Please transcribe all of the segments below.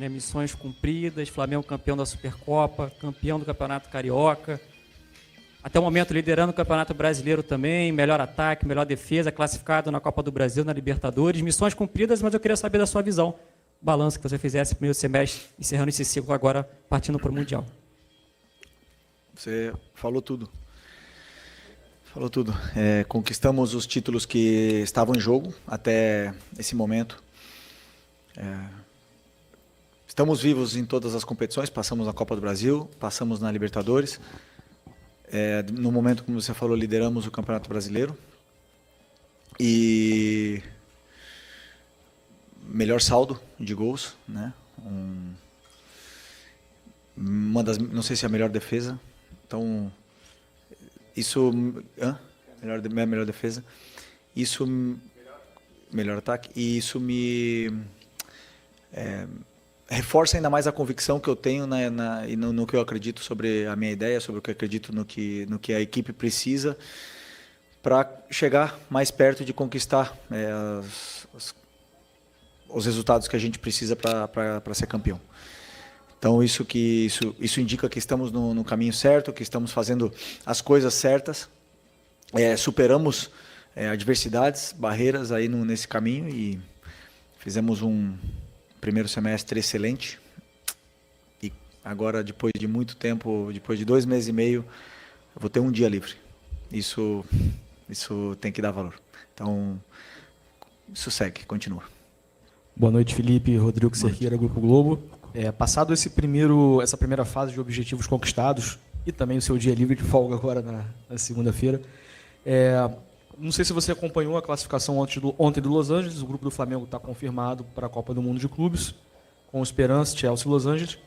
né? Missões cumpridas, Flamengo campeão da Supercopa, campeão do Campeonato Carioca, até o momento liderando o Campeonato Brasileiro também, melhor ataque, melhor defesa, classificado na Copa do Brasil, na Libertadores, missões cumpridas, mas eu queria saber da sua visão, balanço que você fizesse no primeiro semestre, encerrando esse ciclo agora, partindo para o Mundial. Você falou tudo. Falou tudo. Conquistamos os títulos que estavam em jogo até esse momento. Estamos vivos em todas as competições, passamos na Copa do Brasil, passamos na Libertadores. No momento, como você falou, lideramos o Campeonato Brasileiro. E melhor saldo de gols, né? Não sei se é a melhor defesa. Então, isso... melhor defesa. Isso... Melhor ataque. E isso me... reforça ainda mais a convicção que eu tenho no que eu acredito sobre a minha ideia, sobre o que eu acredito no que a equipe precisa para chegar mais perto de conquistar os resultados que a gente precisa para ser campeão. Então isso indica que estamos no caminho certo, que estamos fazendo as coisas certas, superamos adversidades, barreiras aí nesse caminho e fizemos um primeiro semestre excelente. E agora, depois de muito tempo, depois de 2 meses e meio, eu vou ter um dia livre. Isso tem que dar valor. Então, isso segue, continua. Boa noite, Felipe. Rodrigo Cerqueira, Grupo Globo. Passado essa primeira fase de objetivos conquistados e também o seu dia livre de folga agora na segunda-feira, não sei se você acompanhou a classificação ontem do Los Angeles. O grupo do Flamengo está confirmado para a Copa do Mundo de Clubes, com Esperance, Chelsea e Los Angeles.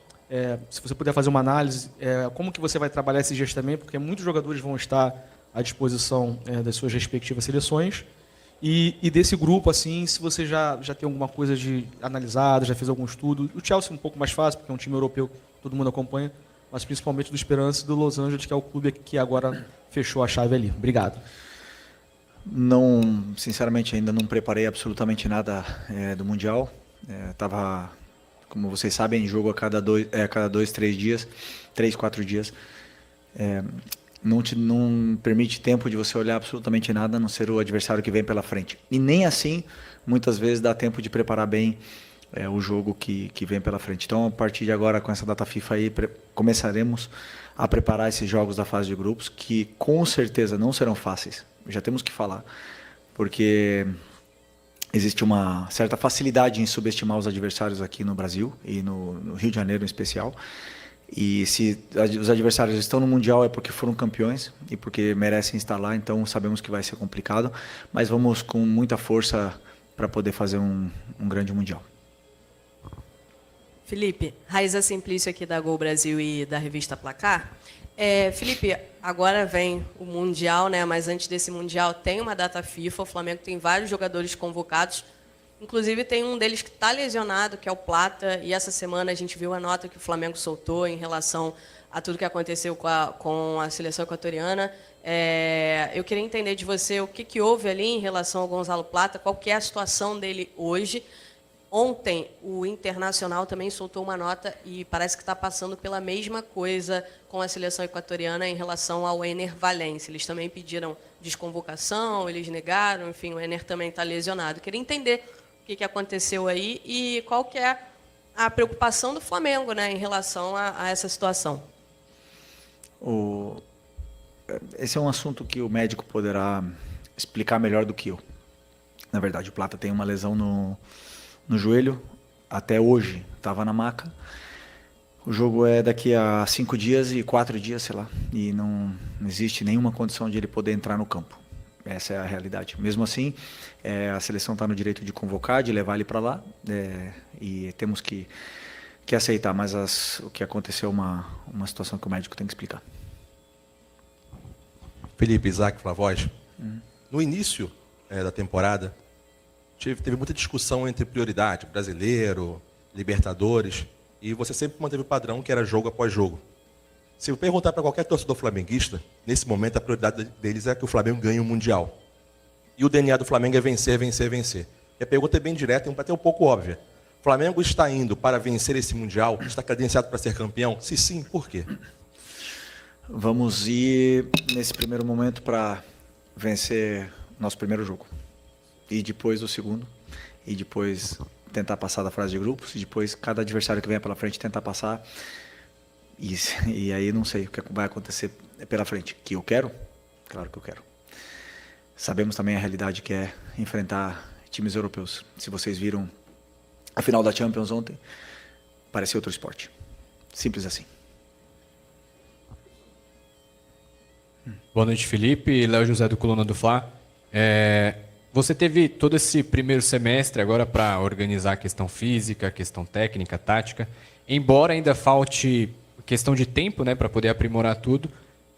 Se você puder fazer uma análise, como que você vai trabalhar esses dias também, porque muitos jogadores vão estar à disposição das suas respectivas seleções. E desse grupo, assim, se você já tem alguma coisa analisada, já fez algum estudo. O Chelsea é um pouco mais fácil, porque é um time europeu que todo mundo acompanha, mas principalmente do Esperance e do Los Angeles, que é o clube que agora fechou a chave ali. Obrigado. Não, sinceramente, ainda não preparei absolutamente nada do Mundial. Estava, como vocês sabem, em jogo a cada 2, 3 dias, 3, 4 dias. Não permite tempo de você olhar absolutamente nada, a não ser o adversário que vem pela frente. E nem assim, muitas vezes, dá tempo de preparar bem o jogo que vem pela frente. Então, a partir de agora, com essa data FIFA aí, começaremos a preparar esses jogos da fase de grupos, que com certeza não serão fáceis. Já temos que falar, porque existe uma certa facilidade em subestimar os adversários aqui no Brasil e no Rio de Janeiro em especial. E se os adversários estão no Mundial é porque foram campeões e porque merecem estar lá, então sabemos que vai ser complicado, mas vamos com muita força para poder fazer um grande Mundial. Felipe, Raíza Simplício aqui da Gol Brasil e da revista Placar. Felipe, agora vem o Mundial, né? Mas antes desse Mundial tem uma data FIFA, o Flamengo tem vários jogadores convocados, inclusive tem um deles que está lesionado, que é o Plata, e essa semana a gente viu a nota que o Flamengo soltou em relação a tudo que aconteceu com a seleção equatoriana. Eu queria entender de você o que houve ali em relação ao Gonzalo Plata, qual que é a situação dele hoje. Ontem, o Internacional também soltou uma nota e parece que está passando pela mesma coisa com a seleção equatoriana em relação ao Ener Valencia. Eles também pediram desconvocação, eles negaram, enfim, o Ener também está lesionado. Queria entender o que aconteceu aí e qual que é a preocupação do Flamengo, né, em relação a essa situação. Esse é um assunto que o médico poderá explicar melhor do que eu. Na verdade, o Plata tem uma lesão no joelho, até hoje estava na maca. O jogo é daqui a 5 dias e 4 dias, sei lá, e não existe nenhuma condição de ele poder entrar no campo. Essa é a realidade. Mesmo assim, a seleção está no direito de convocar, de levar ele para lá, e temos que aceitar, mas o que aconteceu é uma situação que o médico tem que explicar. Felipe, Isaac, Flavoz. No início da temporada, teve muita discussão entre prioridade, brasileiro, Libertadores, e você sempre manteve o padrão que era jogo após jogo. Se eu perguntar para qualquer torcedor flamenguista, nesse momento a prioridade deles é que o Flamengo ganhe o Mundial. E o DNA do Flamengo é vencer, vencer, vencer. E a pergunta é bem direta e até um pouco óbvia. Flamengo está indo para vencer esse Mundial? Está credenciado para ser campeão? Se sim, por quê? Vamos ir, nesse primeiro momento, para vencer nosso primeiro jogo. E depois o segundo. E depois tentar passar da fase de grupos. E depois, cada adversário que venha pela frente, tentar passar. E aí não sei o que vai acontecer pela frente. Que eu quero? Claro que eu quero. Sabemos também a realidade que é enfrentar times europeus. Se vocês viram a final da Champions ontem, parecia outro esporte. Simples assim. Boa noite, Felipe. Léo José do Coluna do Fla. Você teve todo esse primeiro semestre agora para organizar a questão física, a questão técnica, tática. Embora ainda falte questão de tempo, né, para poder aprimorar tudo.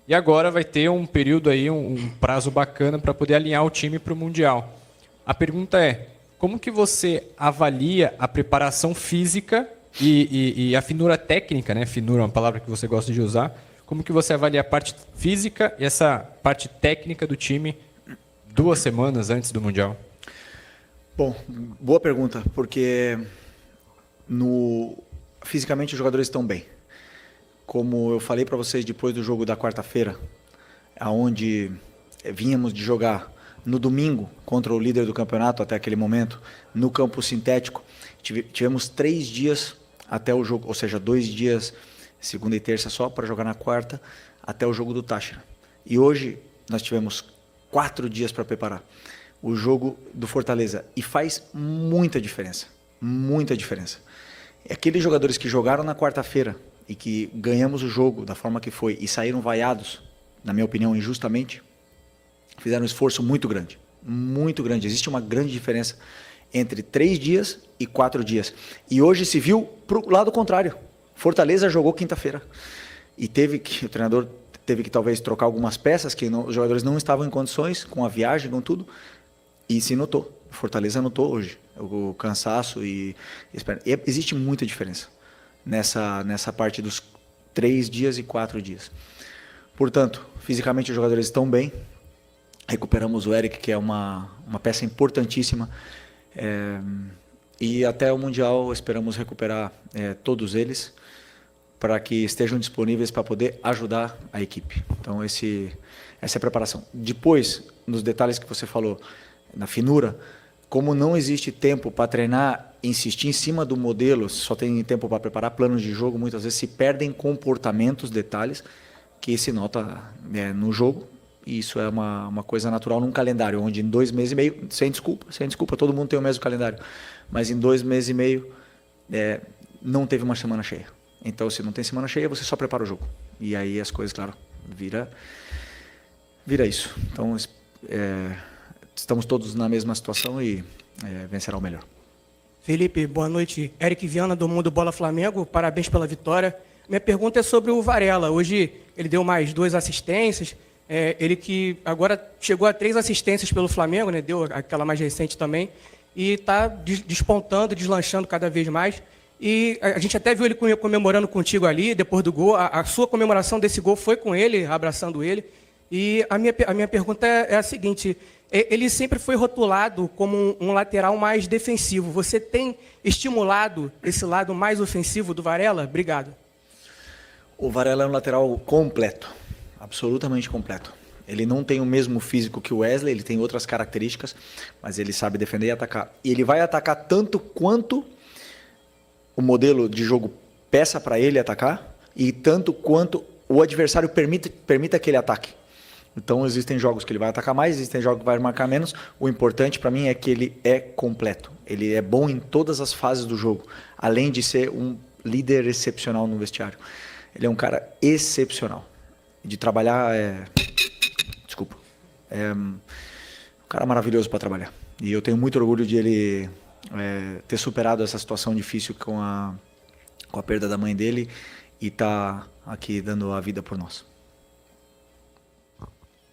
E agora vai ter um período aí, um prazo bacana para poder alinhar o time para o Mundial. A pergunta é, como que você avalia a preparação física e a finura técnica, né? Finura é uma palavra que você gosta de usar. Como que você avalia a parte física e essa parte técnica do time 2 semanas antes do Mundial? Bom, boa pergunta, porque fisicamente os jogadores estão bem. Como eu falei para vocês depois do jogo da quarta-feira, aonde vínhamos de jogar no domingo contra o líder do campeonato até aquele momento, no campo sintético, tivemos 3 dias até o jogo, ou seja, 2 dias, segunda e terça só, para jogar na quarta, até o jogo do Táchira. E hoje nós tivemos 4 dias para preparar o jogo do Fortaleza. E faz muita diferença, muita diferença. Aqueles jogadores que jogaram na quarta-feira e que ganhamos o jogo da forma que foi e saíram vaiados, na minha opinião, injustamente, fizeram um esforço muito grande. Muito grande. Existe uma grande diferença entre 3 dias e 4 dias. E hoje se viu para o lado contrário. Fortaleza jogou quinta-feira. E o treinador teve que talvez trocar algumas peças, que os jogadores não estavam em condições, com a viagem, com tudo. E se notou. Fortaleza notou hoje. O cansaço e existe muita diferença nessa parte dos 3 dias e 4 dias. Portanto, fisicamente os jogadores estão bem. Recuperamos o Eric, que é uma peça importantíssima. E até o Mundial esperamos recuperar todos eles para que estejam disponíveis para poder ajudar a equipe. Então essa é a preparação. Depois, nos detalhes que você falou, na finura, como não existe tempo para treinar, insistir em cima do modelo, só tem tempo para preparar planos de jogo, muitas vezes se perdem comportamentos, detalhes, que se nota no jogo. E isso é uma coisa natural num calendário, onde em 2 meses e meio, sem desculpa, todo mundo tem o mesmo calendário, mas em 2 meses e meio não teve uma semana cheia. Então, se não tem semana cheia, você só prepara o jogo. E aí as coisas, claro, vira isso. Então, estamos todos na mesma situação e vencerá o melhor. Felipe, boa noite. Eric Viana, do Mundo Bola Flamengo. Parabéns pela vitória. Minha pergunta é sobre o Varela. Hoje ele deu mais 2 assistências. Ele que agora chegou a 3 assistências pelo Flamengo, né? Deu aquela mais recente também. E está despontando, deslanchando cada vez mais. E a gente até viu ele comemorando contigo ali, depois do gol. A sua comemoração desse gol foi com ele, abraçando ele. E a minha pergunta é a seguinte: ele sempre foi rotulado como um lateral mais defensivo. Você tem estimulado esse lado mais ofensivo do Varela? Obrigado. O Varela é um lateral completo, absolutamente completo. Ele não tem o mesmo físico que o Wesley, ele tem outras características, mas ele sabe defender e atacar. E ele vai atacar tanto quanto o modelo de jogo peça para ele atacar e tanto quanto o adversário permita que ele ataque. Então existem jogos que ele vai atacar mais, existem jogos que vai marcar menos. O importante para mim é que ele é completo. Ele é bom em todas as fases do jogo, além de ser um líder excepcional no vestiário. Ele é um cara excepcional. De trabalhar um cara maravilhoso para trabalhar. E eu tenho muito orgulho de ele ter superado essa situação difícil com a perda da mãe dele e tá aqui dando a vida por nós.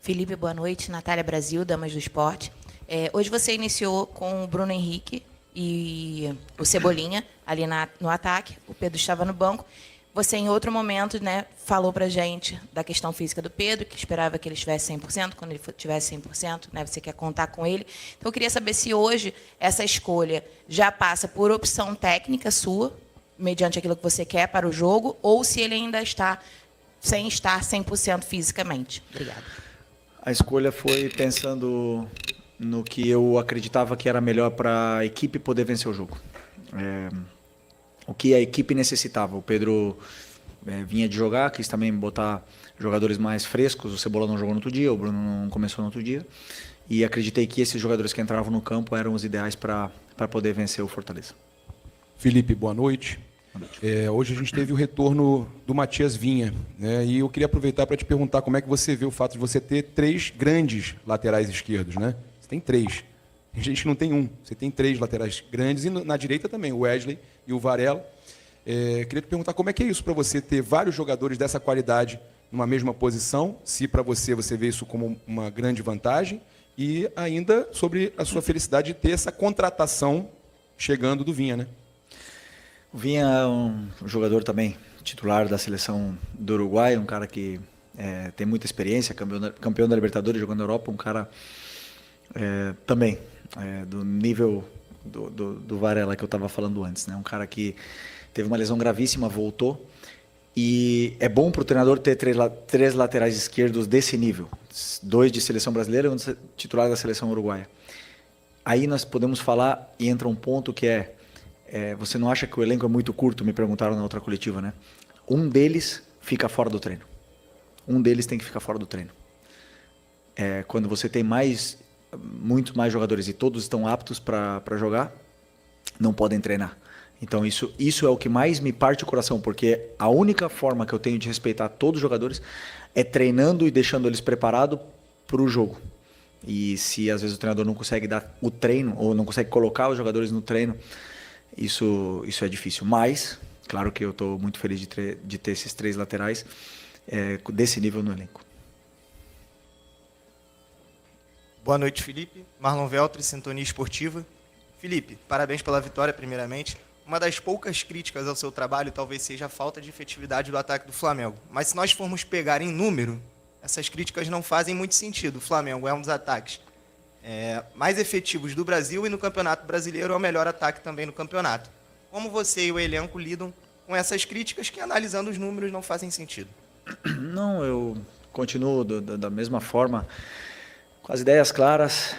Felipe, boa noite. Natália Brasil, Damas do Esporte. Hoje você iniciou com o Bruno Henrique e o Cebolinha ali no ataque. O Pedro estava no banco. Você, em outro momento, né, falou para a gente da questão física do Pedro, que esperava que ele estivesse 100%, quando ele tivesse 100%, né, você quer contar com ele. Então, eu queria saber se hoje essa escolha já passa por opção técnica sua, mediante aquilo que você quer para o jogo, ou se ele ainda está sem estar 100% fisicamente. Obrigada. A escolha foi pensando no que eu acreditava que era melhor para a equipe poder vencer o jogo. O que a equipe necessitava. O Pedro vinha de jogar, quis também botar jogadores mais frescos. O Cebola não jogou no outro dia, o Bruno não começou no outro dia. E acreditei que esses jogadores que entravam no campo eram os ideais para poder vencer o Fortaleza. Felipe, boa noite. Hoje a gente teve o retorno do Matias Vinha, né? E eu queria aproveitar para te perguntar como é que você vê o fato de você ter 3 grandes laterais esquerdos, né? Você tem 3. A gente não tem um. Você tem 3 laterais grandes e na direita também, o Wesley e o Varela. Queria te perguntar como é que é isso para você ter vários jogadores dessa qualidade numa mesma posição, se para você vê isso como uma grande vantagem, e ainda sobre a sua felicidade de ter essa contratação chegando do Vinha, né? O Vinha é um jogador também titular da seleção do Uruguai, um cara que tem muita experiência, campeão da Libertadores, jogando na Europa, um cara também do nível do Varela que eu estava falando antes, né? Um cara que teve uma lesão gravíssima, voltou, e é bom para o treinador ter 3 laterais esquerdos desse nível, 2 de seleção brasileira e um titular da seleção uruguaia. Aí nós podemos falar, e entra um ponto que você não acha que o elenco é muito curto? Me perguntaram na outra coletiva, né? Um deles fica fora do treino. Um deles tem que ficar fora do treino. Quando você tem muitos mais jogadores e todos estão aptos para jogar, não podem treinar. Então isso é o que mais me parte o coração, porque a única forma que eu tenho de respeitar todos os jogadores é treinando e deixando eles preparados para o jogo. E se às vezes o treinador não consegue dar o treino, ou não consegue colocar os jogadores no treino, isso é difícil. Mas, claro que eu estou muito feliz de ter esses 3 laterais desse nível no elenco. Boa noite, Felipe. Marlon Veltri, Sintonia Esportiva. Felipe, parabéns pela vitória, primeiramente. Uma das poucas críticas ao seu trabalho talvez seja a falta de efetividade do ataque do Flamengo. Mas se nós formos pegar em número, essas críticas não fazem muito sentido. O Flamengo é um dos ataques mais efetivos do Brasil e no Campeonato Brasileiro é o melhor ataque também no campeonato. Como você e o elenco lidam com essas críticas que, analisando os números, não fazem sentido? Não, eu continuo da mesma forma, com as ideias claras,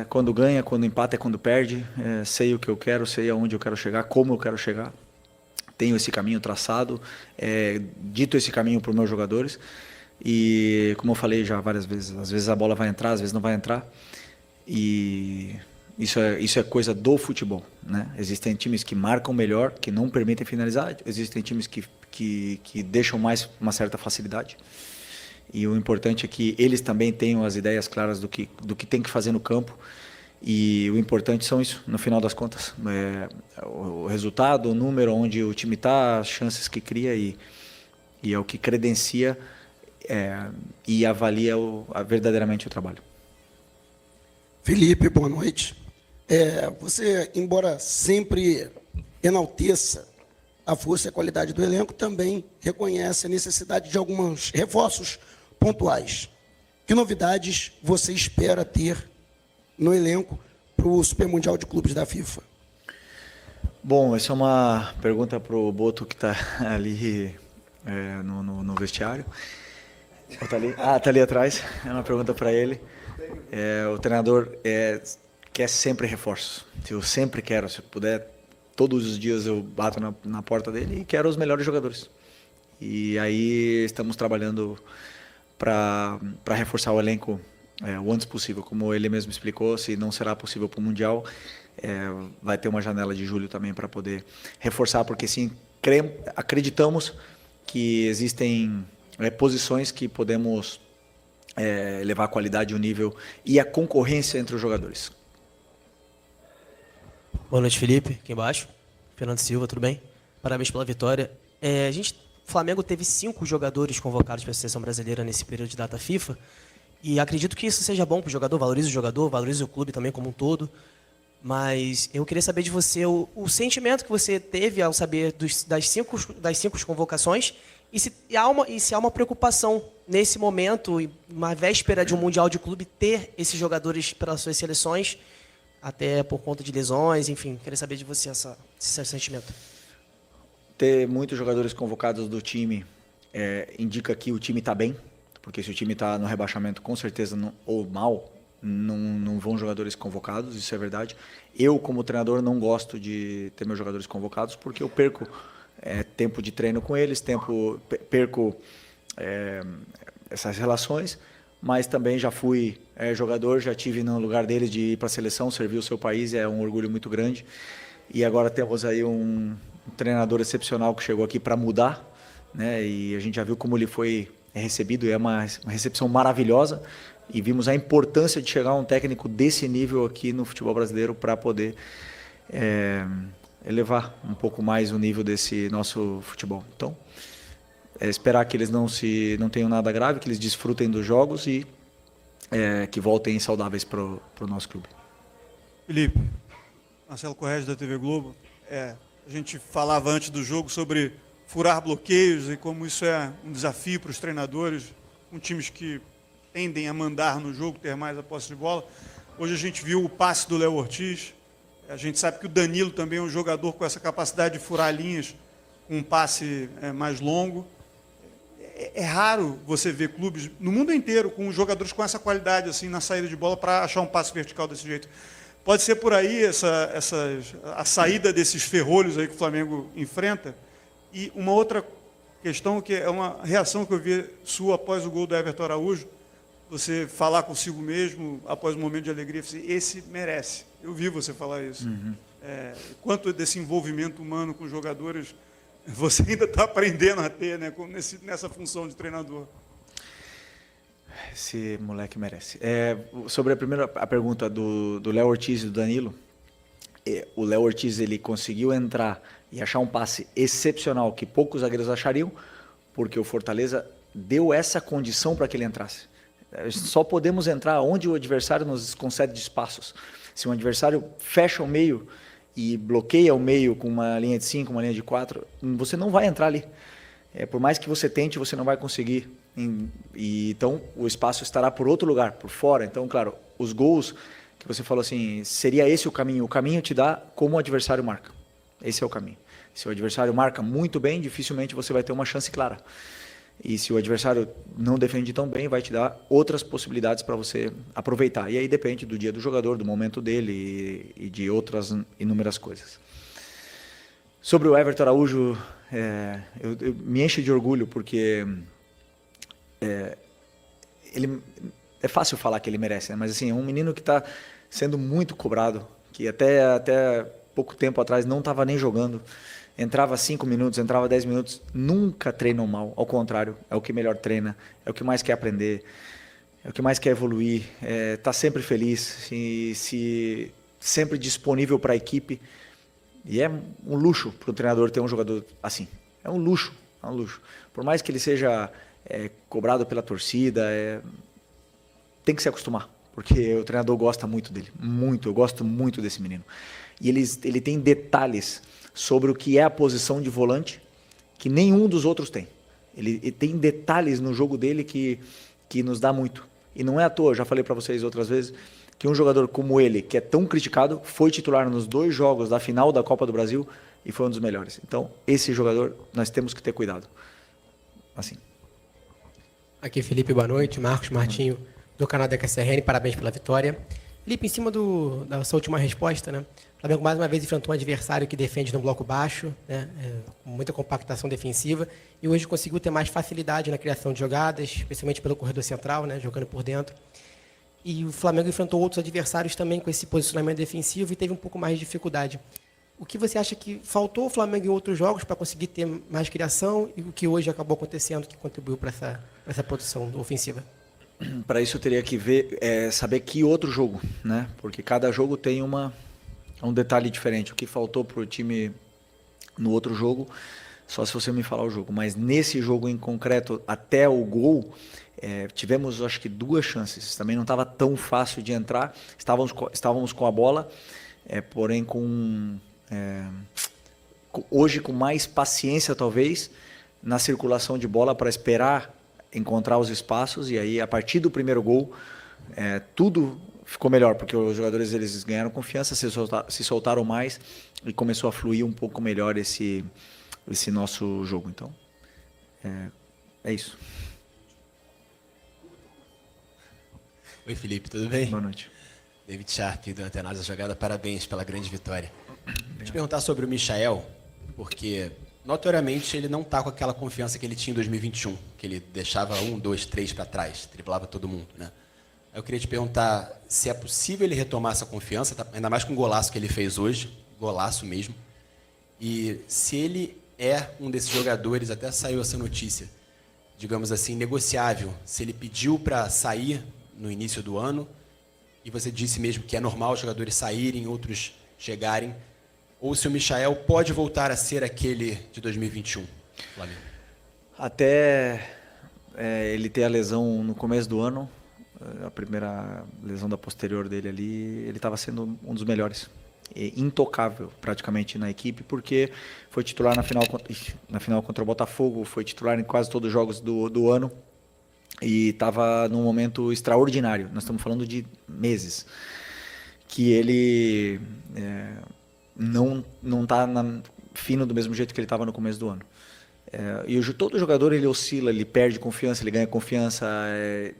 quando ganha, quando empata, quando perde, sei o que eu quero, sei aonde eu quero chegar, como eu quero chegar, tenho esse caminho traçado, dito esse caminho para os meus jogadores, e como eu falei já várias vezes, às vezes a bola vai entrar, às vezes não vai entrar, e isso é coisa do futebol, né? Existem times que marcam melhor, que não permitem finalizar, existem times que deixam mais uma certa facilidade. E o importante é que eles também tenham as ideias claras do que tem que fazer no campo. E o importante são isso, no final das contas. O resultado, o número, onde o time está, as chances que cria e é o que credencia e avalia verdadeiramente o trabalho. Felipe, boa noite. Você, embora sempre enalteça a força e a qualidade do elenco, também reconhece a necessidade de alguns reforços pontuais. Que novidades você espera ter no elenco para o Super Mundial de Clubes da FIFA? Bom, essa é uma pergunta para o Boto, que está ali no vestiário. Está ali atrás. É uma pergunta para ele. O treinador quer sempre reforços. Eu sempre quero, se puder, todos os dias eu bato na porta dele e quero os melhores jogadores. E aí estamos trabalhando para reforçar o elenco o antes possível. Como ele mesmo explicou, se não será possível para o Mundial, vai ter uma janela de julho também para poder reforçar, porque sim, acreditamos que existem posições que podemos levar a qualidade, o nível e a concorrência entre os jogadores. Boa noite, Felipe, aqui embaixo. Fernando Silva, tudo bem? Parabéns pela vitória. O Flamengo teve 5 jogadores convocados para a seleção brasileira nesse período de data FIFA, e acredito que isso seja bom para o jogador, valorize o clube também como um todo. Mas eu queria saber de você o sentimento que você teve ao saber das cinco convocações e se há uma preocupação nesse momento, uma véspera de um Mundial de Clube, ter esses jogadores pelas suas seleções, até por conta de lesões, enfim. Queria saber de você esse sentimento. Ter muitos jogadores convocados do time indica que o time está bem, porque se o time está no rebaixamento, com certeza, ou mal, não vão jogadores convocados, isso é verdade. Eu, como treinador, não gosto de ter meus jogadores convocados, porque eu perco tempo de treino com eles, perco essas relações, mas também já fui jogador, já tive no lugar deles de ir para a seleção, servir o seu país, é um orgulho muito grande. E agora temos aí um treinador excepcional que chegou aqui para mudar, né? E a gente já viu como ele foi recebido, e é uma recepção maravilhosa. E vimos a importância de chegar a um técnico desse nível aqui no futebol brasileiro para poder elevar um pouco mais o nível desse nosso futebol. Então, esperar que eles não tenham nada grave, que eles desfrutem dos jogos e que voltem saudáveis para o nosso clube. Felipe, Marcelo Corrêa da TV Globo. A gente falava antes do jogo sobre furar bloqueios e como isso é um desafio para os treinadores, com times que tendem a mandar no jogo, ter mais a posse de bola. Hoje a gente viu o passe do Léo Ortiz. A gente sabe que o Danilo também é um jogador com essa capacidade de furar linhas, com um passe mais longo. É raro você ver clubes no mundo inteiro com jogadores com essa qualidade assim na saída de bola para achar um passe vertical desse jeito. Pode ser por aí a saída desses ferrolhos aí que o Flamengo enfrenta. E uma outra questão, que é uma reação que eu vi sua após o gol do Everton Araújo, você falar consigo mesmo, após um momento de alegria, esse merece. Eu vi você falar isso. Uhum. Quanto desse envolvimento humano com os jogadores você ainda está aprendendo a ter, né, nessa função de treinador? Esse moleque merece. Sobre a pergunta do Léo Ortiz e do Danilo, o Léo Ortiz ele conseguiu entrar e achar um passe excepcional que poucos zagueiros achariam, porque o Fortaleza deu essa condição para que ele entrasse. Só podemos entrar onde o adversário nos concede espaços. Se um adversário fecha o meio e bloqueia o meio com uma linha de 5, uma linha de 4, você não vai entrar ali. Por mais que você tente, você não vai conseguir. Então, o espaço estará por outro lugar, por fora. Então, claro, os gols que você falou assim, seria esse o caminho? O caminho te dá como o adversário marca. Esse é o caminho. Se o adversário marca muito bem, dificilmente você vai ter uma chance clara. E se o adversário não defende tão bem, vai te dar outras possibilidades para você aproveitar. E aí depende do dia do jogador, do momento dele e de outras inúmeras coisas. Sobre o Everton Araújo, eu me enche de orgulho, porque ele, é fácil falar que ele merece, né? Mas assim, é um menino que está sendo muito cobrado, que até pouco tempo atrás não estava nem jogando. Entrava 5 minutos, entrava 10 minutos, nunca treinou mal, ao contrário, é o que melhor treina, é o que mais quer aprender, é o que mais quer evoluir, está sempre feliz, sempre disponível para a equipe, e é um luxo para o treinador ter um jogador assim, é um luxo, por mais que ele seja cobrado pela torcida, tem que se acostumar, porque o treinador gosta muito dele, muito, eu gosto muito desse menino, e ele tem detalhes sobre o que é a posição de volante que nenhum dos outros tem. Ele tem detalhes no jogo dele que nos dá muito. E não é à toa, eu já falei para vocês outras vezes, que um jogador como ele, que é tão criticado, foi titular nos 2 jogos da final da Copa do Brasil e foi um dos melhores. Então, esse jogador, nós temos que ter cuidado. Assim. Aqui, Felipe, boa noite. Marcos Martinho, do canal da KSRN, parabéns pela vitória. Felipe, em cima da sua última resposta, né? O Flamengo mais uma vez enfrentou um adversário que defende no bloco baixo, né? Com muita compactação defensiva, e hoje conseguiu ter mais facilidade na criação de jogadas, especialmente pelo corredor central, né? Jogando por dentro. E o Flamengo enfrentou outros adversários também com esse posicionamento defensivo e teve um pouco mais de dificuldade. O que você acha que faltou ao Flamengo em outros jogos para conseguir ter mais criação e o que hoje acabou acontecendo que contribuiu para essa produção ofensiva? Para isso eu teria que saber que outro jogo, né? Porque cada jogo tem um detalhe diferente. O que faltou para o time no outro jogo, só se você me falar o jogo. Mas nesse jogo em concreto, até o gol, tivemos acho que 2 chances. Também não estava tão fácil de entrar. Estávamos com a bola porém hoje com mais paciência talvez na circulação de bola para esperar encontrar os espaços, e aí a partir do primeiro gol tudo ficou melhor, porque os jogadores eles ganharam confiança, se soltaram mais e começou a fluir um pouco melhor esse nosso jogo. Então, é isso. Oi, Felipe, tudo bem? Boa noite. David Sharp, do Antenados da Jogada, parabéns pela grande vitória. Vou te perguntar sobre o Michael, porque notoriamente ele não está com aquela confiança que ele tinha em 2021, que ele deixava 1, 2, 3 para trás, driblava todo mundo, né? Eu queria te perguntar se é possível ele retomar essa confiança, ainda mais com o golaço que ele fez hoje, golaço mesmo, e se ele é um desses jogadores, até saiu essa notícia, digamos assim, negociável, se ele pediu para sair no início do ano, e você disse mesmo que é normal os jogadores saírem, outros chegarem, ou se o Michael pode voltar a ser aquele de 2021, Flamengo? Até ele ter a lesão no começo do ano, a primeira lesão da posterior dele ali, ele estava sendo um dos melhores, intocável praticamente na equipe, porque foi titular na final contra o Botafogo, foi titular em quase todos os jogos do ano, e estava num momento extraordinário. Nós estamos falando de meses que ele não está fino do mesmo jeito que ele estava no começo do ano. E todo jogador ele oscila, ele perde confiança, ele ganha confiança,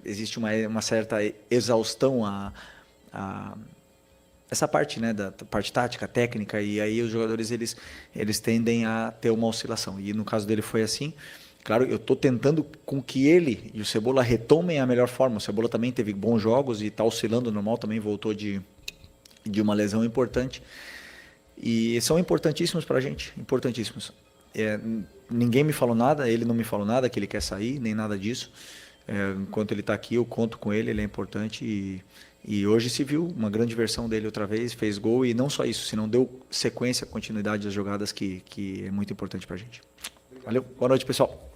existe uma certa exaustão essa parte, né, da parte tática, técnica, e aí os jogadores eles tendem a ter uma oscilação. E no caso dele foi assim. Claro, eu estou tentando com que ele e o Cebola retomem a melhor forma. O Cebola também teve bons jogos e está oscilando normal, também voltou de uma lesão importante. E são importantíssimos para a gente, importantíssimos. Ninguém me falou nada, ele não me falou nada, que ele quer sair, nem nada disso. Enquanto ele está aqui, eu conto com ele, ele é importante. E hoje se viu uma grande versão dele outra vez, fez gol, e não só isso, senão deu sequência, continuidade das jogadas que é muito importante para a gente. Valeu, boa noite, pessoal.